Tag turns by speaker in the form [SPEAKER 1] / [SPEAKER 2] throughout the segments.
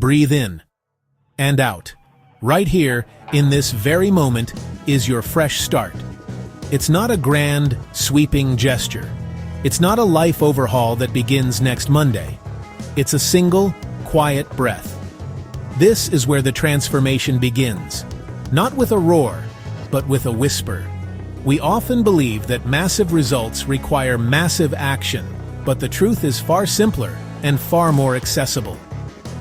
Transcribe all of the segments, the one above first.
[SPEAKER 1] Breathe in and out. Right here, in this very moment, is your fresh start. It's not a grand, sweeping gesture. It's not a life overhaul that begins next Monday. It's a single, quiet breath. This is where the transformation begins. Not with a roar, but with a whisper. We often believe that massive results require massive action, but the truth is far simpler and far more accessible.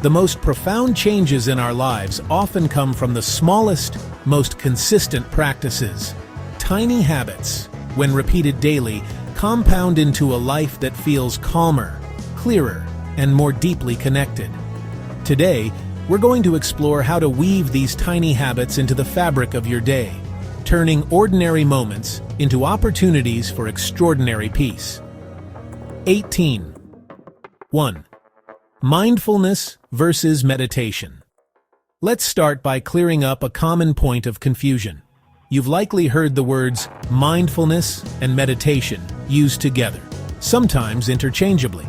[SPEAKER 1] The most profound changes in our lives often come from the smallest, most consistent practices. Tiny habits, when repeated daily, compound into a life that feels calmer, clearer, and more deeply connected. Today, we're going to explore how to weave these tiny habits into the fabric of your day, turning ordinary moments into opportunities for extraordinary peace. 18. 1. Mindfulness versus meditation. Let's start by clearing up a common point of confusion. You've likely heard the words mindfulness and meditation used together, sometimes interchangeably.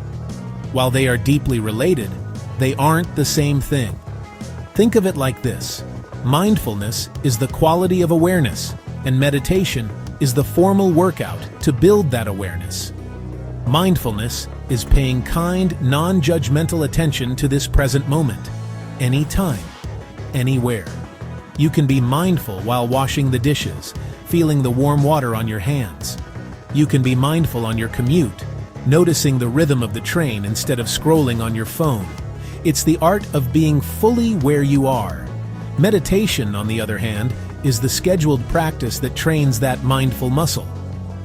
[SPEAKER 1] While they are deeply related, they aren't the same thing. Think of it like this. Mindfulness is the quality of awareness, and meditation is the formal workout to build that awareness. Mindfulness is paying kind, non-judgmental attention to this present moment, anytime, anywhere. You can be mindful while washing the dishes, feeling the warm water on your hands. You can be mindful on your commute, noticing the rhythm of the train instead of scrolling on your phone. It's the art of being fully where you are. Meditation, on the other hand, is the scheduled practice that trains that mindful muscle.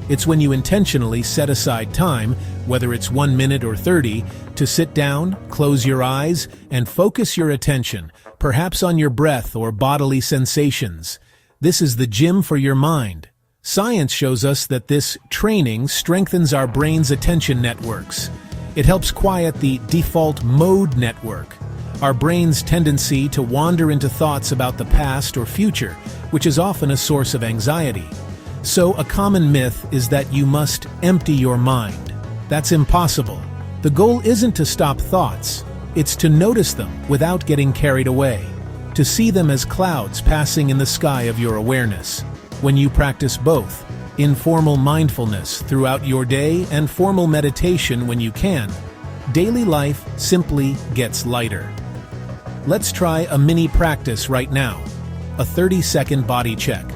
[SPEAKER 1] It's when you intentionally set aside time, whether it's 1 minute or 30, to sit down, close your eyes, and focus your attention, perhaps on your breath or bodily sensations. This is the gym for your mind. Science shows us that this training strengthens our brain's attention networks. It helps quiet the default mode network, our brain's tendency to wander into thoughts about the past or future, which is often a source of anxiety. So a common myth is that you must empty your mind. That's impossible. The goal isn't to stop thoughts. It's to notice them without getting carried away, to see them as clouds passing in the sky of your awareness. When you practice both, informal mindfulness throughout your day and formal meditation when you can, daily life simply gets lighter. Let's try a mini practice right now, a 30-second body check.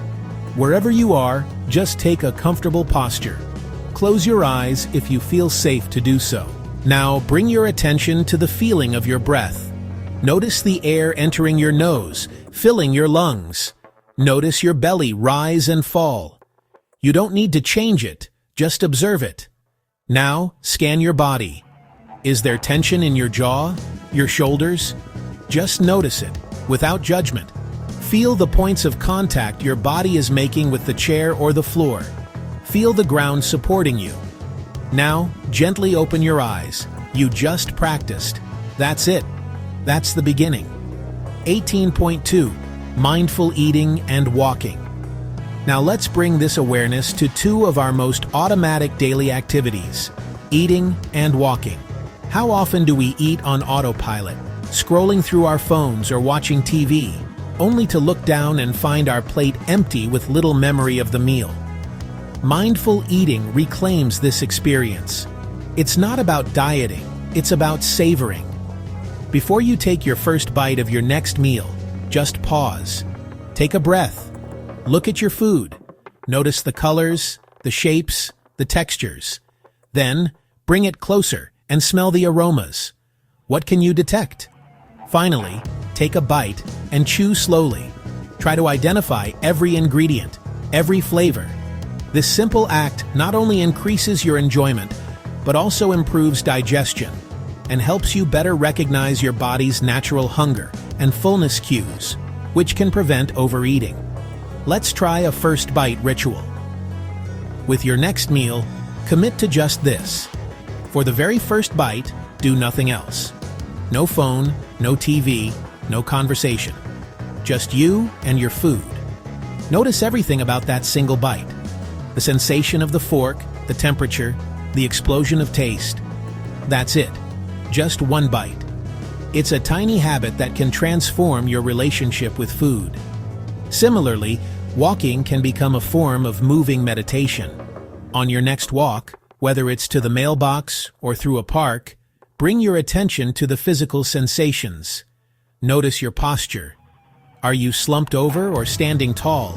[SPEAKER 1] Wherever you are, just take a comfortable posture. Close your eyes if you feel safe to do so. Now bring your attention to the feeling of your breath. Notice the air entering your nose, filling your lungs. Notice your belly rise and fall. You don't need to change it, just observe it. Now scan your body. Is there tension in your jaw, your shoulders? Just notice it, without judgment. Feel the points of contact your body is making with the chair or the floor. Feel the ground supporting you. Now, gently open your eyes. You just practiced. That's it. That's the beginning. 18.2. Mindful eating and walking. Now let's bring this awareness to two of our most automatic daily activities, eating and walking. How often do we eat on autopilot, scrolling through our phones or watching TV, only to look down and find our plate empty with little memory of the meal? Mindful eating reclaims this experience. It's not about dieting, it's about savoring. Before you take your first bite of your next meal, just pause. Take a breath. Look at your food. Notice the colors, the shapes, the textures. Then, bring it closer and smell the aromas. What can you detect? Finally, take a bite and chew slowly. Try to identify every ingredient, every flavor. This simple act not only increases your enjoyment, but also improves digestion and helps you better recognize your body's natural hunger and fullness cues, which can prevent overeating. Let's try a first bite ritual. With your next meal, commit to just this. For the very first bite, do nothing else. No phone, no TV, no conversation. Just you and your food. Notice everything about that single bite. The sensation of the fork, the temperature, the explosion of taste. That's it. Just one bite. It's a tiny habit that can transform your relationship with food. Similarly, walking can become a form of moving meditation. On your next walk, whether it's to the mailbox or through a park, bring your attention to the physical sensations. Notice your posture. Are you slumped over or standing tall?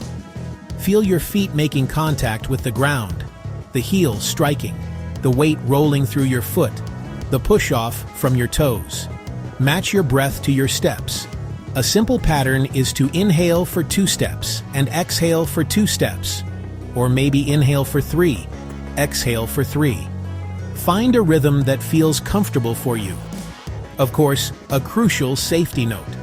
[SPEAKER 1] Feel your feet making contact with the ground, the heel striking, the weight rolling through your foot, the push-off from your toes. Match your breath to your steps. A simple pattern is to inhale for 2 steps and exhale for 2 steps. Or maybe inhale for 3, exhale for 3. Find a rhythm that feels comfortable for you. Of course, a crucial safety note.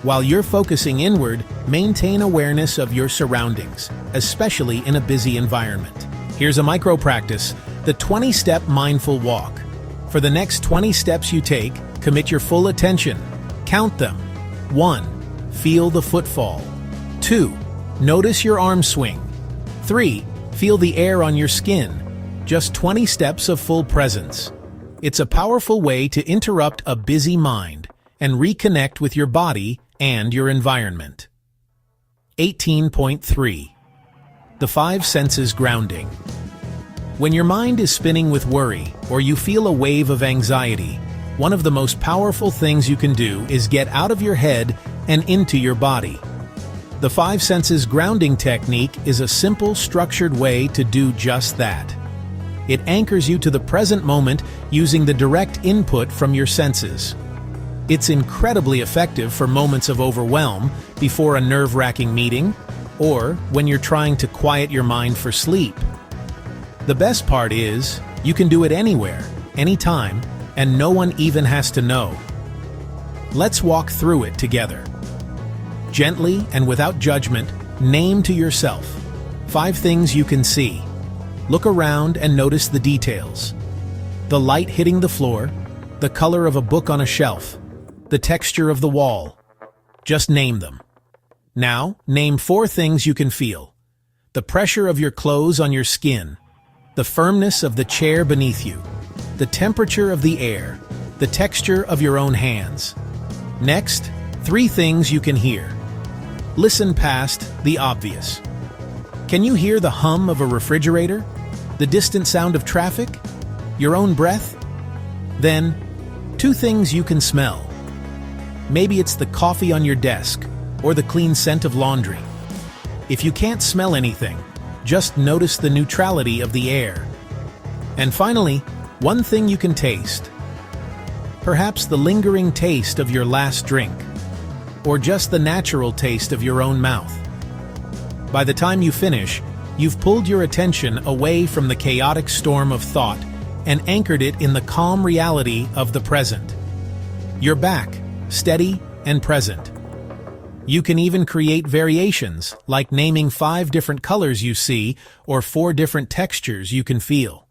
[SPEAKER 1] While you're focusing inward, maintain awareness of your surroundings, especially in a busy environment. Here's a micro practice, the 20-step mindful walk. For the next 20 steps you take, commit your full attention. Count them. 1. Feel the footfall. 2. Notice your arm swing. 3. Feel the air on your skin. Just 20 steps of full presence. It's a powerful way to interrupt a busy mind and reconnect with your body and your environment. 18.3. The 5 senses grounding. When your mind is spinning with worry or you feel a wave of anxiety, one of the most powerful things you can do is get out of your head and into your body. The 5 senses grounding technique is a simple, structured way to do just that. It anchors you to the present moment using the direct input from your senses. It's incredibly effective for moments of overwhelm, before a nerve-wracking meeting, or when you're trying to quiet your mind for sleep. The best part is, you can do it anywhere, anytime, and no one even has to know. Let's walk through it together. Gently and without judgment, name to yourself 5 things you can see. Look around and notice the details. The light hitting the floor, the color of a book on a shelf, the texture of the wall. Just name them. Now, name 4 things you can feel. The pressure of your clothes on your skin, the firmness of the chair beneath you, the temperature of the air, the texture of your own hands. Next, 3 things you can hear. Listen past the obvious. Can you hear the hum of a refrigerator? The distant sound of traffic? Your own breath? Then, 2 things you can smell. Maybe it's the coffee on your desk, or the clean scent of laundry. If you can't smell anything, just notice the neutrality of the air. And finally, 1 thing you can taste. Perhaps the lingering taste of your last drink, or just the natural taste of your own mouth. By the time you finish, you've pulled your attention away from the chaotic storm of thought and anchored it in the calm reality of the present. You're back, steady and present. You can even create variations, like naming 5 different colors you see or 4 different textures you can feel.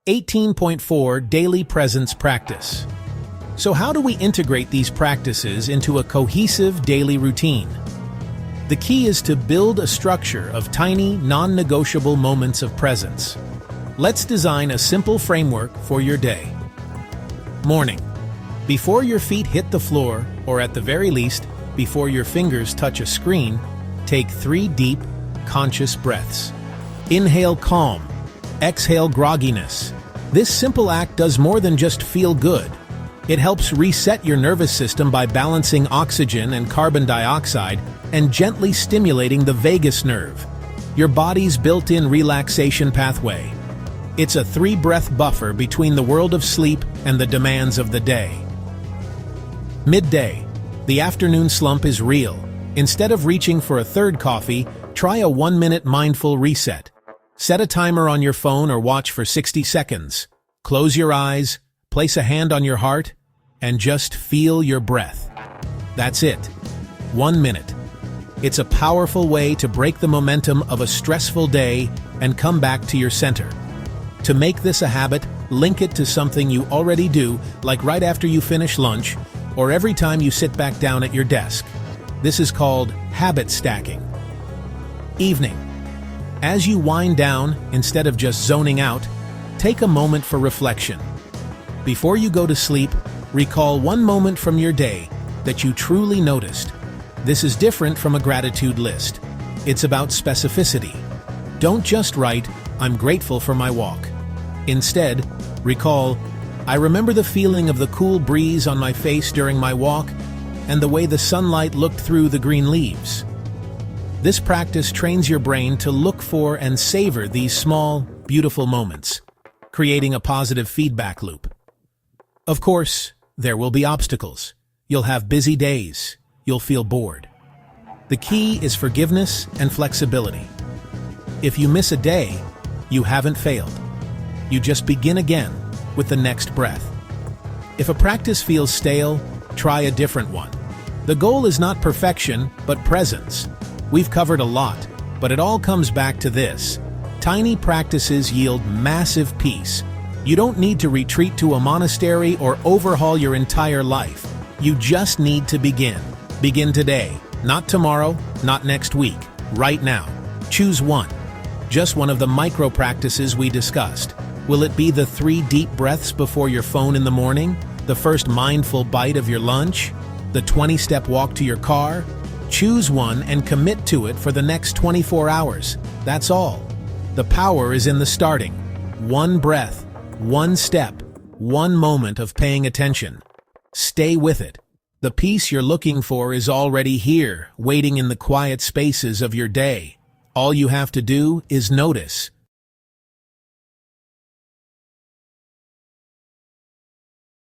[SPEAKER 1] 18.4 Daily Presence Practice. So how do we integrate these practices into a cohesive daily routine? The key is to build a structure of tiny, non-negotiable moments of presence. Let's design a simple framework for your day. Morning. Before your feet hit the floor, or at the very least, before your fingers touch a screen, take 3 deep, conscious breaths. Inhale calm, exhale grogginess. This simple act does more than just feel good. It helps reset your nervous system by balancing oxygen and carbon dioxide and gently stimulating the vagus nerve, your body's built-in relaxation pathway. It's a 3-breath buffer between the world of sleep and the demands of the day. Midday. The afternoon slump is real. Instead of reaching for a 3rd coffee, try a 1-minute mindful reset. Set a timer on your phone or watch for 60 seconds. Close your eyes, place a hand on your heart, and just feel your breath. That's it. 1 minute. It's a powerful way to break the momentum of a stressful day and come back to your center. To make this a habit, link it to something you already do, like right after you finish lunch, or every time you sit back down at your desk. This is called habit stacking. Evening. As you wind down, instead of just zoning out, take a moment for reflection. Before you go to sleep, Recall one moment from your day that you truly noticed. This is different from a gratitude list. It's about specificity. Don't just write, "I'm grateful for my walk." Instead, recall, "I remember the feeling of the cool breeze on my face during my walk and the way the sunlight looked through the green leaves." This practice trains your brain to look for and savor these small, beautiful moments, creating a positive feedback loop. Of course, there will be obstacles. You'll have busy days. You'll feel bored. The key is forgiveness and flexibility. If you miss a day, you haven't failed. You just begin again with the next breath. If a practice feels stale, try a different one. The goal is not perfection, but presence. We've covered a lot, but it all comes back to this. Tiny practices yield massive peace. You don't need to retreat to a monastery or overhaul your entire life. You just need to begin. Begin today, not tomorrow, not next week, right now. Choose one. Just one of the micro practices we discussed. Will it be the 3 deep breaths before your phone in the morning? The first mindful bite of your lunch? The 20-step walk to your car? Choose one and commit to it for the next 24 hours. That's all. The power is in the starting. One breath, one step, one moment of paying attention. Stay with it. The peace you're looking for is already here, waiting in the quiet spaces of your day. All you have to do is notice.